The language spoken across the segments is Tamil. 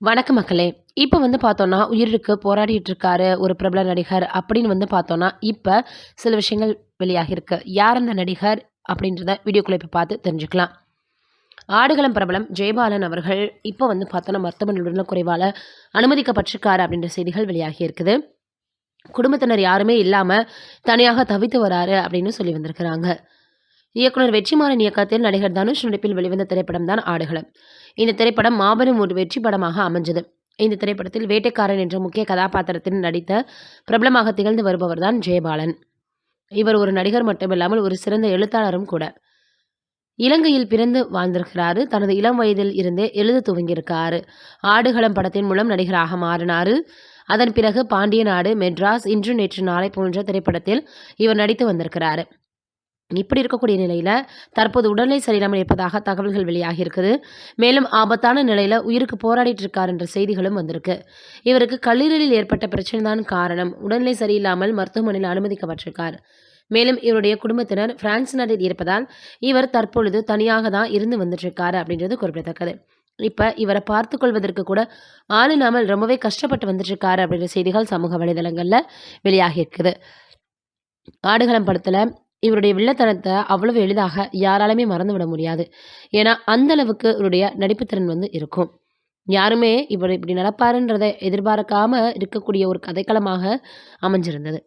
வணக்கம் மக்களே! இப்ப பார்த்தோம்னா, உயிருக்கு போராடிட்டு இருக்காரு ஒரு பிரபல நடிகர் அப்படின்னு பார்த்தோம்னா, இப்ப சில விஷயங்கள் வெளியாகியிருக்கு. யார் அந்த நடிகர்? அப்படின்றத வீடியோக்குள்ள இப்ப பார்த்து தெரிஞ்சுக்கலாம். ஆடுகளம் பிரபலம் ஜெயபாலன் அவர்கள் இப்ப பார்த்தோம்னா, மருத்துவமனையில் உடல்நலக்குறைவால அனுமதிக்கப்பட்டிருக்காரு அப்படின்ற செய்திகள் வெளியாகி இருக்குது. குடும்பத்தினர் யாருமே இல்லாம தனியாக தவித்து வராரு அப்படின்னு சொல்லி வந்திருக்கிறாங்க. இயக்குனர் வெற்றிமாறன் இயக்கத்தில் நடிகர் தனுஷ் நடிப்பில் வெளிவந்த திரைப்படம் தான் ஆடுகளம். இந்த திரைப்படம் மாபெரும் ஒரு வெற்றி படமாக அமைஞ்சது. இந்த திரைப்படத்தில் வேட்டைக்காரன் என்ற முக்கிய கதாபாத்திரத்தில் நடித்த பிரபலமாக திகழ்ந்து வருபவர் தான் ஜெயபாலன். இவர் ஒரு நடிகர் மட்டுமில்லாமல் ஒரு சிறந்த எழுத்தாளரும் கூட. இலங்கையில் பிறந்து வாழ்ந்திருக்கிறாரு. தனது இளம் வயதில் இருந்தே எழுத துவங்கியிருக்காரு. ஆடுகளம் படத்தின் மூலம் நடிகராக மாறினாரு. அதன் பிறகு பாண்டிய நாடு, மெட்ராஸ், இன்று நேற்று நாளை போன்ற திரைப்படத்தில் இவர் நடித்து வந்திருக்கிறாரு. இப்படி இருக்கக்கூடிய நிலையில தற்போது உடல்நிலை சரியில்லாமல் இருப்பதாக தகவல்கள் வெளியாகி இருக்குது. மேலும் ஆபத்தான நிலையில உயிருக்கு போராடிட்டு இருக்கார் என்ற செய்திகளும் வந்திருக்கு. இவருக்கு கல்லீரலில் ஏற்பட்ட பிரச்சனை தான் காரணம். உடல்நிலை சரியில்லாமல் மருத்துவமனையில் அனுமதிக்கப்பட்டிருக்கார். மேலும் இவருடைய குடும்பத்தினர் பிரான்ஸ் நாட்டில் இருப்பதால் இவர் தற்பொழுது தனியாக தான் இருந்து வந்துட்டு இருக்காரு அப்படின்றது குறிப்பிடத்தக்கது. இப்ப இவரை பார்த்துக் கொள்வதற்கு கூட ஆள் இல்லாமல் ரொம்பவே கஷ்டப்பட்டு வந்துட்டு இருக்காரு அப்படின்ற செய்திகள் சமூக வலைதளங்கள்ல வெளியாகி இருக்குது. ஆடுகளம் படத்துல இவருடைய வில்லத்தனத்தை அவ்வளவு எளிதாக யாராலுமே மறந்துவிட முடியாது. ஏன்னா, அந்த அளவுக்கு இவருடைய நடிப்புத்திறன் இருக்கும். யாருமே இவர் இப்படி நடப்பாருன்றத எதிர்பார்க்காம இருக்கக்கூடிய ஒரு கதைக்களமாக அமைஞ்சிருந்தது.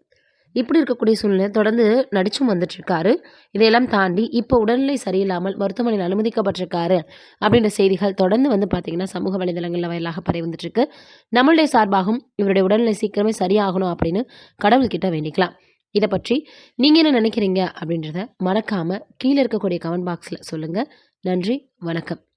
இப்படி இருக்கக்கூடிய சூழ்நிலை தொடர்ந்து நடிச்சும் வந்துட்டுருக்காரு. இதையெல்லாம் தாண்டி இப்போ உடல்நிலை சரியில்லாமல் மருத்துவமனையில் அனுமதிக்கப்பட்டிருக்காரு அப்படின்ற செய்திகள் தொடர்ந்து பார்த்தீங்கன்னா, சமூக வலைதளங்கள்ல வாயிலாக பரவி வந்துட்டுருக்கு. நம்மளுடைய சார்பாகவும் இவருடைய உடல்நிலை சீக்கிரமே சரியாகணும் அப்படின்னு கடவுள்கிட்ட வேண்டிக்கலாம். இத பற்றி நீங்க என்ன நினைக்கிறீங்க? அப்படின்றத மறக்காம கீழ இருக்கக்கூடிய கமெண்ட் பாக்ஸ்ல சொல்லுங்க. நன்றி, வணக்கம்.